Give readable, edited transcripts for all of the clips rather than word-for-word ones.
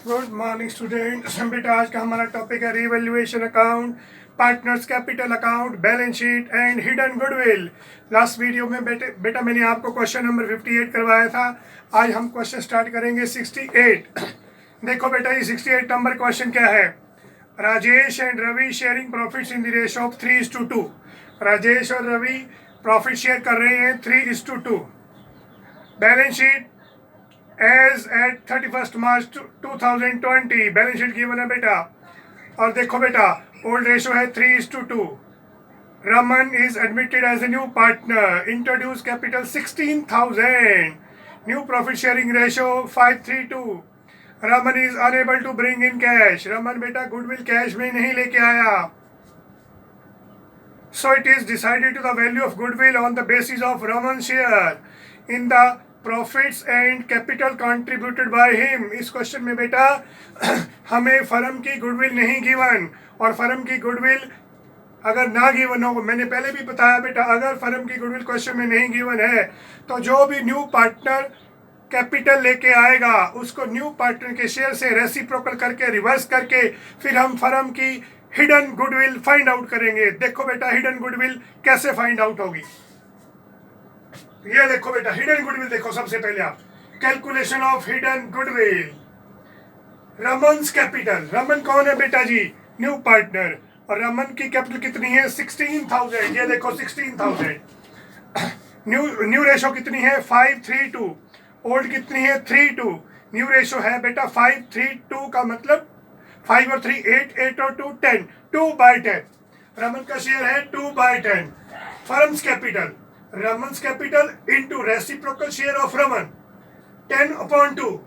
Good morning student. बेटा आज का हमारा टॉपिक है revaluation account, partners capital account, balance sheet and hidden goodwill. Last video में बेटा मैंने आपको क्वेश्चन नंबर 58 करवाया था। आज हम क्वेश्चन स्टार्ट करेंगे 68। देखो बेटा ये 68 नंबर क्वेश्चन क्या है। Rajesh and Ravi sharing profits in the ratio of 3:2। Rajesh और रवि प्रॉफिट शेयर कर रहे हैं 3:2। Balance sheet as at 31 March 2020। Balance sheet given है बेटा। और देखो बेटा ओल्ड रेशो है 3:2। Raman is admitted as a new partner. Introduce capital 16,000। New profit sharing ratio 5:3:2। Raman is unable to bring in cash. Raman बेटा गुडविल कैश में नहीं लेके आया। So it is decided to the value of goodwill on the basis of Raman's share in the profits and capital contributed by him। इस question में बेटा हमें firm की गुडविल नहीं गिवन, और फर्म की गुडविल अगर ना गिवन हो, मैंने पहले भी बताया बेटा अगर फर्म की गुडविल क्वेश्चन में नहीं गिवन है तो जो भी न्यू पार्टनर कैपिटल लेके आएगा उसको न्यू पार्टनर के शेयर से रेसिप्रोकल करके रिवर्स करके फिर हम फर्म की हिडन गुडविल फाइंड आउट करेंगे। देखो बेटा हिडन गुडविल कैसे फाइंड आउट होगी। ये देखो बेटा हिडन गुडविल देखो। सबसे पहले आप calculation of hidden goodwill. Raman's capital, Raman कौन है बेटा जी? New partner. और रमन की कैपिटल कितनी है? 16,000। ये देखो 16,000। न्यू रेशो कितनी है? 5:3:2। ओल्ड कितनी है? 3:2। न्यू रेशो है बेटा 5:3:2 का मतलब 5 और 3 8, 8 और 2 10, 2/10। रमन का शेयर है 2/10। Firm's capital, Raman's capital into reciprocal share of Raman 10/2।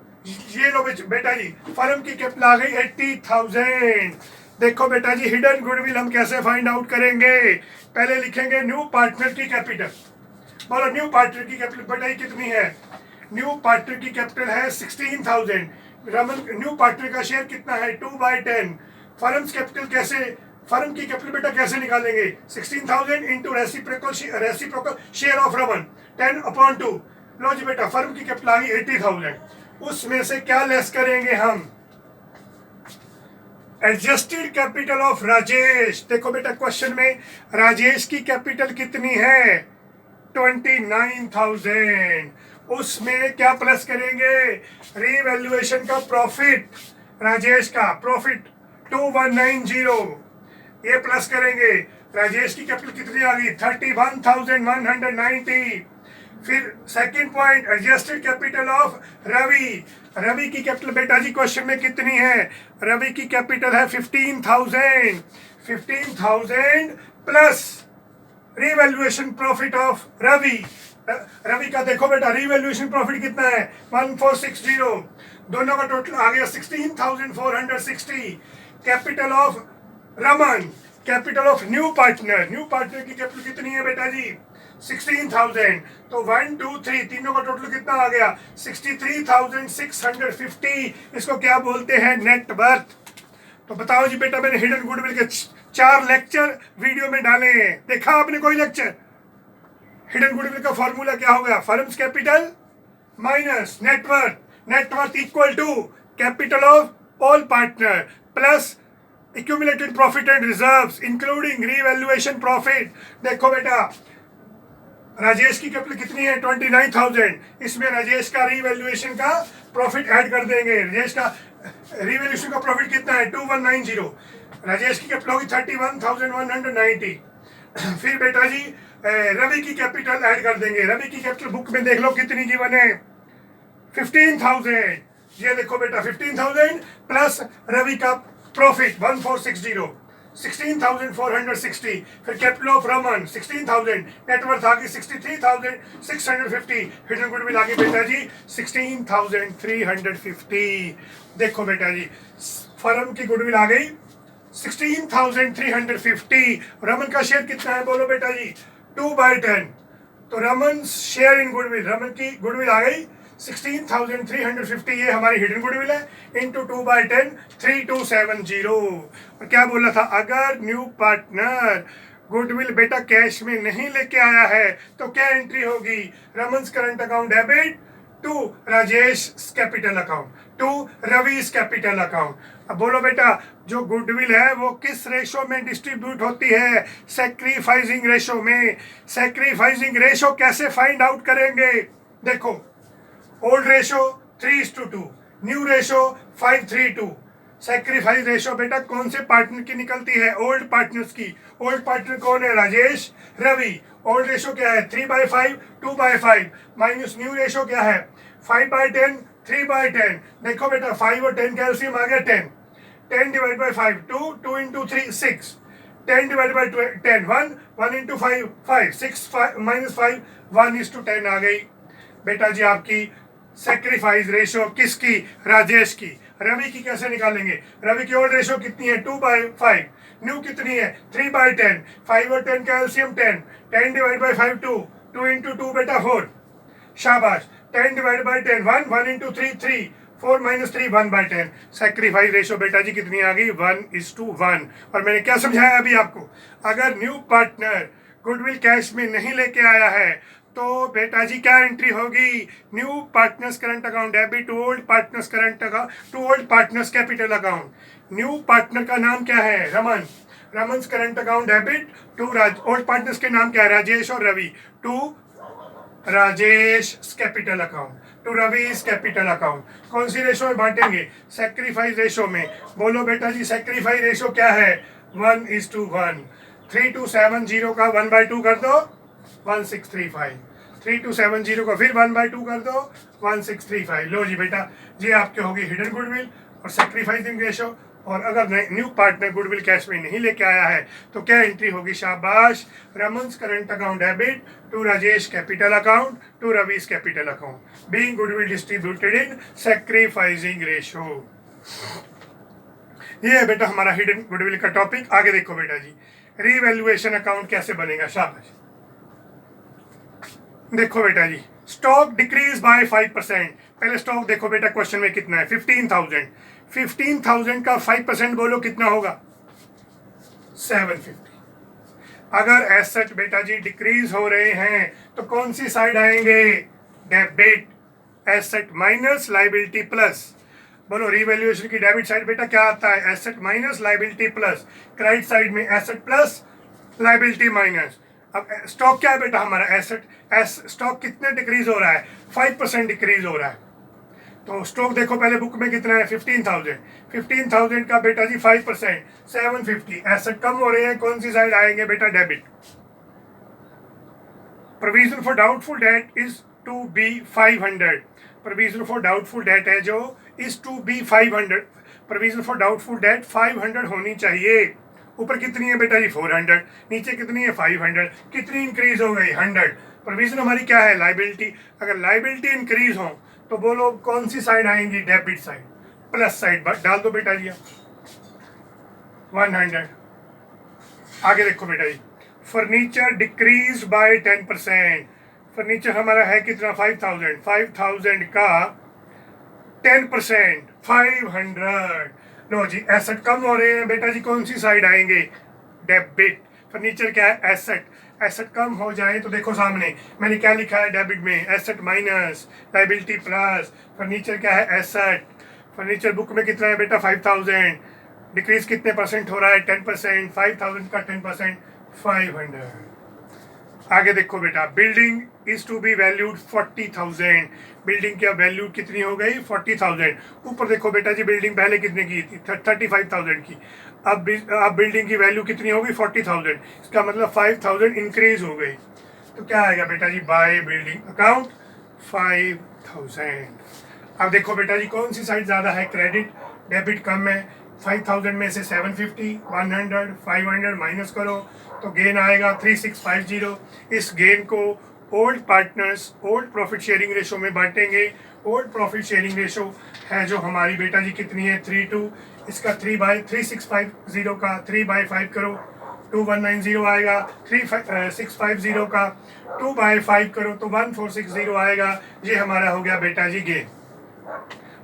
ये लो बेटा जी फर्म की कैपिटल आ गई 80,000। देखो बेटा जी हिडन गुडविल हम कैसे फाइंड आउट करेंगे। पहले लिखेंगे न्यू पार्टनर की कैपिटल। बोलो न्यू पार्टनर की कैपिटल बेटा ये कितनी है? न्यू पार्टनर की कैपिटल है 16,000। रमन न्यू पार्टनर का शेयर कितना है? 2/10। फर्म्स कैपिटल कैसे, फर्म की कैपिटल बेटा कैसे निकालेंगे? 16,000 into reciprocal share of Raman 10/2। लो जी बेटा फर्म की कैपिटल आ गई 80,000। उसमें से क्या लेस करेंगे हम? Adjusted capital of Rajesh. देखो बेटा क्वेश्चन में राजेश की कैपिटल कितनी है? 29,000। उसमें क्या प्लस करेंगे? रीवैल्यूएशन का प्रॉफिट, राजेश का प्रॉफिट 2190 ये प्लस करेंगे। राजेश की कैपिटल कितनी आ गई? 31,190। फिर second point adjusted capital of Ravi. Ravi की कैपिटल बेटा जी क्वेश्चन में कितनी है? रवि की कैपिटल है 15,000। 15,000 plus revaluation profit of Ravi. Ravi का देखो बेटा रिवैल्यूएशन प्रॉफिट कितना है? 1460। दोनों का टोटल आ गया 16,460। Capital of Raman, capital of new partner, new partner की कैपिटल कितनी है बेटा जी? 16,000। तो 1 2 3 तीनों का टोटल कितना आ गया? 63,650। इसको क्या बोलते हैं? Net worth. तो बताओ जी बेटा मैंने हिडन गुडविल के 4 लेक्चर वीडियो में डाले हैं, देखा आपने कोई लेक्चर? हिडन गुडविल का फॉर्मूला क्या होगा? Firm's capital minus net worth, net worth equal to capital of all partner plus accumulated profit and reserves including revaluation profit. देखो बेटा राजेश की कैपिटल कितनी है? 29,000। इसमें राजेश का रीवैल्यूएशन का प्रॉफिट ऐड कर देंगे। राजेश का रीवैल्यूएशन का प्रॉफिट कितना है? 2190। राजेश की कैपिटल होगी 31,190। फिर बेटा जी रवि की कैपिटल ऐड कर देंगे। रवि की कैपिटल बुक में देख लो कितनी गिवन है? 15,000। ये देखो बेटा 15,000 प्लस रवि का प्रॉफिट 1460, 16,460। फिर कैपिटल ऑफ रमन 16,000, नेटवर्थ आ गई 63,650। हिडन गुडविल आ गई बेटा जी 16,350। देखो बेटा जी फर्म की गुडविल आ गई 16,350। रमन का शेयर कितना है बोलो बेटा जी? 2/10। तो Raman share in goodwill, Raman की गुडविल आ गई 16,350। ये हमारी हिडन गुडविल है इंटू 2/10 3270। और क्या बोला था? अगर न्यू पार्टनर गुडविल बेटा कैश में नहीं लेके आया है तो क्या एंट्री होगी? Raman's current account debit to Rajesh capital account, to Ravi's capital account. अब बोलो बेटा जो गुडविल है वो किस रेशो में डिस्ट्रीब्यूट होती है? सैक्रिफाइसिंग रेशो में। सैक्रिफाइसिंग रेशो कैसे फाइंड आउट करेंगे? देखो, old ratio 3:2, new ratio 5:3:2। Sacrifice ratio बेटा कौन से पार्टनर की निकलती है? ओल्ड पार्टनर्स की। ओल्ड पार्टनर कौन है? राजेश, रवि। ओल्ड रेशो क्या है? 3/5, 2/5 माइनस न्यू रेशो क्या है? 5/10, 3/10। देखो बेटा 5 और 10 कैल्सियम आ गया 10। 10 divide by 5 2, 2 into 3 6, 10 divide by 10 1, 1 into 5 5, 6 minus 5 1:10 आ गई बेटा जी आपकी सैक्रिफाइस रेशो। किसकी? राजेश की। रवि की कैसे निकालेंगे? रवि की ओल्ड रेशो कितनी है? 2/5। न्यू कितनी है? 3/10। 5 और 10 का एलसीएम 10। 10 डिवाइड बाई 5 2, 2 इंटू 2 बेटा 4। शाबाश। 10 divide by 10 1, 1 into 3 3, 4 minus 3 1/10। Sacrifice ratio बेटा जी कितनी आ गई? 1:1। और मैंने क्या समझाया अभी आपको? अगर न्यू पार्टनर गुडविल कैश में नहीं लेके आया है तो बेटा जी क्या एंट्री होगी? New partners current account debit to old partners current account to old partners capital account. New partner का नाम क्या है? Raman. Raman's current account debit to old partners के नाम क्या है? राजेश और Ravi. To Rajesh capital account to Ravi's capital account. कौन सी रेशो में बांटेंगे? सैक्रिफाइस रेशो में। बोलो बेटा जी सैक्रिफाइस रेशो क्या है? 1:1। 3270 का 1/2 कर दो 1635। 3270 का फिर 1/2 कर दो 1635। लो जी बेटा ये आपके होगी हिडन गुडविल और सैक्रिफाइसिंग रेशो। और अगर न्यू पार्टनर गुडविल कैश में नहीं लेके आया है तो क्या एंट्री होगी? शाबाश। Raman's current account debit to Rajesh capital account to Ravi's capital account being goodwill distributed in sacrificing ratio. ये है बेटा हमारा हिडन गुडविल का टॉपिक। आगे देखो बेटा जी रीवैल्यूएशन अकाउंट कैसे बनेगा। शाबाश। देखो बेटा जी स्टॉक डिक्रीज बाय 5%। पहले स्टॉक देखो बेटा क्वेश्चन में कितना है? 15,000। 15,000 का 5% बोलो कितना होगा? 750। अगर एसेट बेटा जी डिक्रीज हो रहे हैं तो कौन सी साइड आएंगे? Debit. Asset minus liability plus. बोलो रीवैल्यूएशन की डेबिट साइड बेटा क्या आता है? Asset minus liability plus. Credit side में एसेट प्लस लायबिलिटी माइनस। अब स्टॉक क्या है बेटा हमारा? एसेट। स्टॉक कितने डिक्रीज हो रहा है? 5% डिक्रीज हो रहा है। तो स्टॉक देखो पहले बुक में कितना है? 15,000। 15,000 का बेटा जी 5% 750। एसेट कम हो रहे हैं, कौन सी साइड आएंगे बेटा? Debit. Provision for doubtful debt is to be 500। Provision for doubtful debt है जो is to be 500। Provision for doubtful debt 500 होनी चाहिए। ऊपर कितनी है बेटा जी? 400। नीचे कितनी है? 500। कितनी इंक्रीज हो गई? 100। प्रोविजन हमारी क्या है? लायबिलिटी। अगर लायबिलिटी इंक्रीज हो तो बोलो कौन सी साइड आएंगी? Debit side. प्लस साइड डाल दो बेटा जी 100। आगे देखो बेटा जी फर्नीचर डिक्रीज बाय 10%। फर्नीचर हमारा है कितना? 5,000। 5,000 का 10% 500। लो जी एसेट कम हो रहे हैं बेटा जी, कौन सी साइड आएंगे? डेबिट। फर्नीचर क्या है? एसेट। एसेट कम हो जाए तो देखो सामने मैंने क्या लिखा है? डेबिट में asset minus liability plus. Furniture क्या है? एसेट। फर्नीचर बुक में कितना है बेटा? 5,000। डिक्रीज कितने परसेंट हो रहा है? 10%। 5,000 का 10% 500। आगे देखो बेटा building is to be valued 40,000। Building की वैल्यू कितनी हो गई? 40,000। ऊपर देखो बेटा जी बिल्डिंग पहले कितने की थी? 35,000 की। अब बिल्डिंग की वैल्यू कितनी होगी? 40,000। इसका मतलब 5,000 इंक्रीज हो गई। तो क्या आएगा बेटा जी? By building account 5,000। अब देखो बेटा जी कौन सी साइड ज़्यादा है? क्रेडिट। डेबिट कम है। 5,000 में से 750 100 500 माइनस करो तो गेन आएगा 3650। इस गेन को old partners old profit sharing ratio में बांटेंगे। ओल्ड प्रॉफिट शेयरिंग रेशो है जो हमारी बेटा जी कितनी है? 3:2। इसका 3650 का 3/5 करो 2190 आएगा। 3650 का 2/5 करो तो 1460 आएगा। ये हमारा हो गया बेटा जी गेन।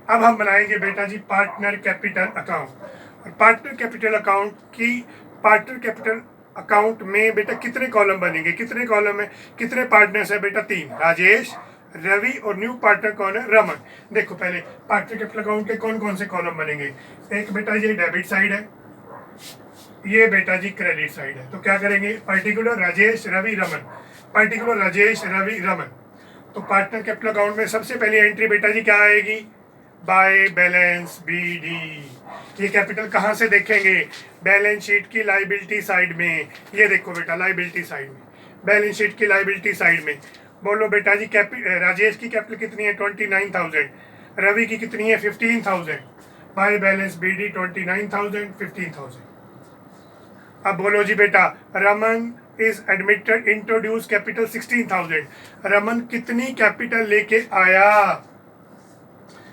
अब हम बनाएंगे बेटा जी पार्टनर कैपिटल अकाउंट। और पार्टनर कैपिटल अकाउंट की पार्टनर कैपिटल अकाउंट में बेटा कितने कॉलम बनेंगे? कितने कॉलम है? कितने पार्टनर्स है बेटा? 3। राजेश, रवि और न्यू पार्टनर कौन है, रमन। देखो पहले पार्टनर कैपिटल अकाउंट के कौन कौन से कॉलम बनेंगे। एक बेटा ये डेबिट साइड है, ये बेटा जी क्रेडिट साइड है। तो क्या करेंगे, पर्टिकुलर राजेश रवि रमन, पर्टिकुलर राजेश रवि रमन। तो पार्टनर कैपिटल अकाउंट में सबसे पहली एंट्री बेटा जी क्या आएगी, बाय बैलेंस BD। ये कैपिटल कहाँ से देखेंगे, बैलेंस शीट की लाइबिलिटी साइड में। ये देखो बेटा लाइबिलिटी साइड में, बैलेंस शीट की लाइबिलिटी साइड में। बोलो बेटा जी राजेश की कैपिटल कितनी है 29,000, रवि की कितनी है 15,000। By balance BD 29,000 15,000। अब बोलो जी बेटा Raman is admitted introduce capital 16,000। Raman कितनी कैपिटल लेके आया,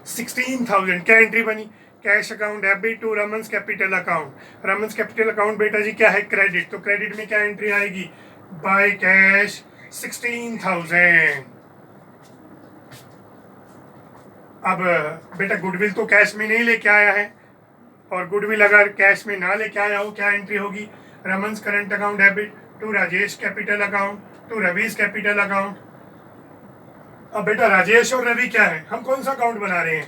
16,000। क्या एंट्री बनी, cash account debit to Raman's capital account. Raman's capital account बेटा जी क्या है, क्रेडिट। तो क्रेडिट में क्या एंट्री आएगी, बाय कैश 16,000। अब बेटा गुडविल तो कैश में नहीं लेके आया है, और गुडविल अगर कैश में ना लेके आया हो क्या एंट्री होगी, Raman's current account debit to Rajesh capital account to Ravi's capital account. अब बेटा राजेश और रवि क्या है, हम कौन सा अकाउंट बना रहे हैं,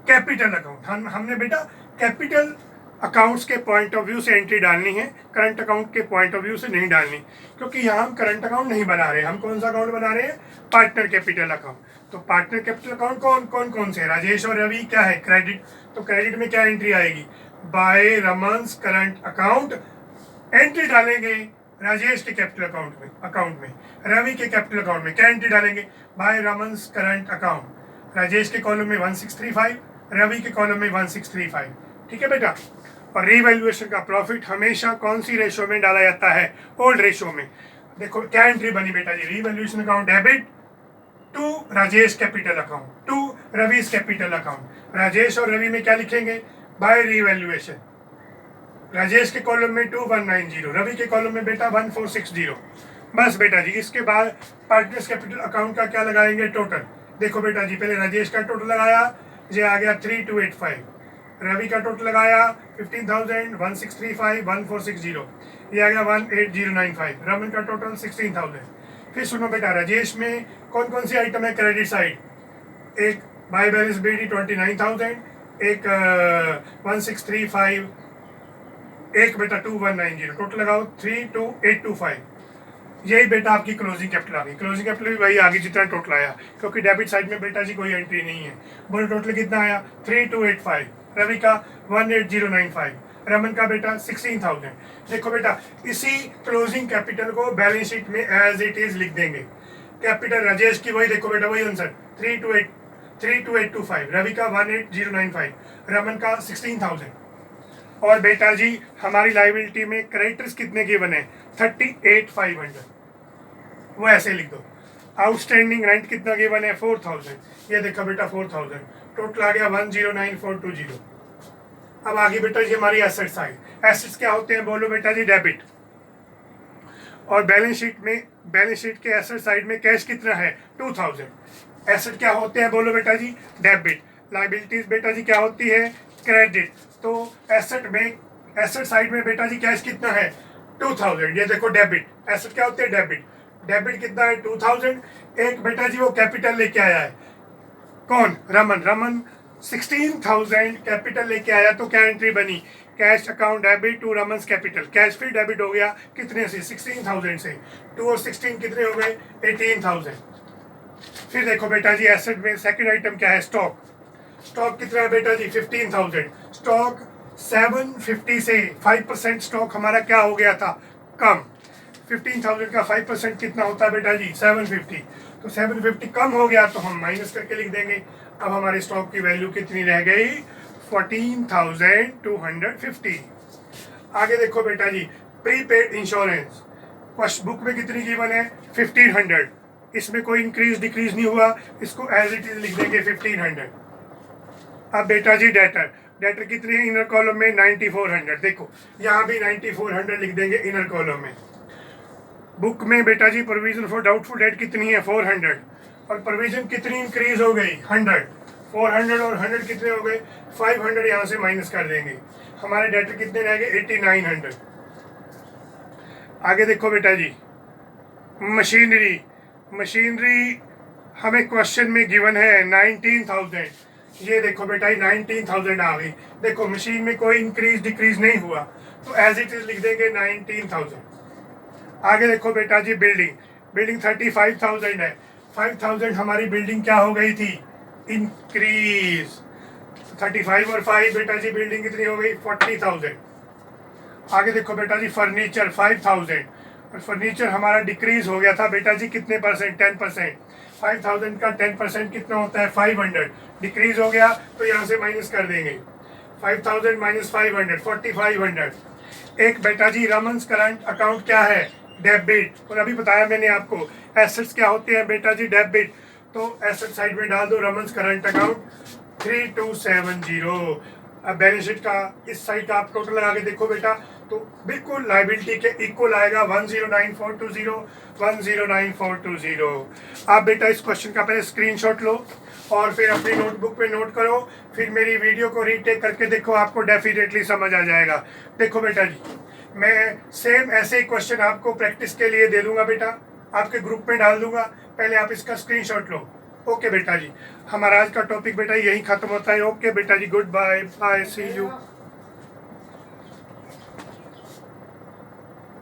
कैपिटल अकाउंट। हमने बेटा कैपिटल अकाउंट्स के पॉइंट ऑफ व्यू से एंट्री डालनी है, करंट अकाउंट के पॉइंट ऑफ व्यू से नहीं डालनी, क्योंकि यहाँ हम करंट अकाउंट नहीं बना रहे। हम कौन सा अकाउंट बना रहे हैं, पार्टनर कैपिटल अकाउंट। तो पार्टनर कैपिटल अकाउंट कौन कौन से, राजेश और रवि क्या है, क्रेडिट। तो क्रेडिट में क्या एंट्री आएगी, बाय रमन्स करंट अकाउंट। एंट्री डालेंगे राजेश के कैपिटल अकाउंट में, रवि के कैपिटल अकाउंट में क्या एंट्री डालेंगे, बाय रमन्स करंट अकाउंट। राजेश के कॉलम में 1635, रवि के कॉलम में 1635। ठीक है बेटा। और रीवैल्यूएशन का प्रॉफिट हमेशा कौन सी रेशो में डाला जाता है, ओल्ड रेशो में। देखो क्या एंट्री बनी बेटा जी, revaluation account debit to Rajesh capital account to Ravi's capital account. Rajesh और रवि में क्या लिखेंगे, बाय रीवैल्यूएशन। राजेश के कॉलम में 2190, रवि के कॉलम में बेटा 1460। बस बेटा जी इसके बाद पार्टनर्स कैपिटल अकाउंट का क्या लगाएंगे, टोटल। देखो बेटा जी पहले राजेश का टोटल लगाया, ये आ गया 3285। रवि का टोटल लगाया 15,000 1635 1460, ये आ गया 18095। रमन का टोटल 16,000। फिर सुनो बेटा राजेश में कौन कौन सी आइटम है, क्रेडिट साइड, एक बाय बैलेंस BD 29,000, एक 1635, एक बेटा 2190। टोटल लगाओ 32,825। यही बेटा आपकी क्लोजिंग कैपिटल आ गई। क्लोजिंग कैपिटल भी वही आ गई जितना टोटल आया, क्योंकि डेबिट साइड में बेटा जी कोई एंट्री नहीं है। बोलो टोटल कितना आया 3285, रवि का 18095, रमन का बेटा 16,000। देखो बेटा इसी क्लोजिंग कैपिटल को बैलेंस शीट में एज इट इज लिख देंगे। कैपिटल राजेश की वही देखो बेटा वही आंसर 32,825, रवि का 18095, रमन का 16,000। और बेटा जी हमारी लाइबिलिटी में क्रेडिटर्स कितने के बने, 38,500। वो ऐसे लिख दो। आउटस्टैंडिंग रेंट कितना गिवन है, 4,000। ये देखो बेटा 4,000। टोटल आ गया 109,420। अब आगे बेटा जी हमारी एसेट साइड। एसेट्स क्या होते हैं, बोलो बेटा जी डेबिट। और बैलेंस शीट के एसेट साइड में कैश कितना है 2,000। एसेट क्या होते हैं, बोलो बेटा जी डेबिट। लाइबिलिटीज बेटा जी क्या होती है, क्रेडिट। तो एसेट साइड में बेटा जी कैश कितना है 2,000। ये देखो डेबिट, एसेट क्या होते हैं डेबिट। डेबिट कितना है 2,000। एक बेटा जी वो कैपिटल लेके आया है, कौन, रमन 16,000 कैपिटल लेके आया। तो क्या एंट्री बनी, cash account debit to Raman's capital. Cash फिर डेबिट हो गया कितने से, 16,000 से। 2 और 16 कितने हो गए, 18,000। फिर देखो बेटा जी एसेट में सेकंड आइटम क्या है, स्टॉक। स्टॉक कितना है बेटा जी 15,000। स्टॉक 750 से 5% स्टॉक हमारा क्या हो गया था, कम। 15,000 का 5% कितना होता है बेटा जी 750। तो 750 कम हो गया तो हम माइनस करके लिख देंगे। अब हमारे स्टॉक की वैल्यू कितनी रह गई, 14,250। आगे देखो बेटा जी प्रीपेड इंश्योरेंस, फर्स्ट बुक में कितनी गिवन है 1,500। इसमें कोई इंक्रीज डिक्रीज नहीं हुआ, इसको एज इट इज लिख देंगे 1,500। अब बेटा जी डेटर कितने हैं इनर कॉलम में 9,400। देखो यहाँ भी 9,400 लिख देंगे इनर कॉलम में। बुक में बेटा जी प्रोविजन फॉर डाउटफुल डेट कितनी है 400। और प्रोविजन कितनी इंक्रीज हो गई 100। 400 और 100 कितने हो गए 500, यहाँ से माइनस कर देंगे। हमारे डेटर कितने रह गए 8,900। आगे देखो बेटा जी मशीनरी हमें क्वेश्चन में गिवन है 19,000, ये देखो बेटा ये 19,000 आ गई। देखो मशीन में कोई इंक्रीज डिक्रीज नहीं हुआ, तो एज इट इज लिख देंगे 19,000। आगे देखो बेटा जी बिल्डिंग 35,000 है, 5,000 हमारी बिल्डिंग क्या हो गई थी, इंक्रीज। 35 और 5 बेटा जी बिल्डिंग कितनी हो गई, 40,000। आगे देखो बेटा जी फर्नीचर 5,000, और फर्नीचर हमारा डिक्रीज हो गया था बेटा जी कितने परसेंट, 10%। 5,000 का 10% कितना होता है, 500। डिक्रीज हो गया तो यहाँ से माइनस कर देंगे, 5,000 माइनस 500, 4,500। एक बेटा जी रमन्स करंट अकाउंट क्या है, डेबिट। और अभी बताया मैंने आपको एसेट्स क्या होते हैं बेटा जी, डेबिट। तो एसेट साइड में डाल दो रमन्स करंट अकाउंट 3270। अब बैलेंस शीट का इस साइड का आप टोटल लगा के देखो बेटा, तो बिल्कुल लाइबिलिटी के इक्वल आएगा 109420, 109420। आप बेटा इस क्वेश्चन का पहले स्क्रीनशॉट लो और फिर अपनी नोटबुक पे नोट करो, फिर मेरी वीडियो को रीटेक करके देखो, आपको डेफिनेटली समझ आ जाएगा। देखो बेटा जी मैं सेम ऐसे ही क्वेश्चन आपको प्रैक्टिस के लिए दे दूंगा बेटा, आपके ग्रुप में डाल दूंगा, पहले आप इसका स्क्रीनशॉट लो। ओके बेटा जी, हमारा आज का टॉपिक बेटा यही खत्म होता है। ओके बेटा जी, good bye, bye, see you.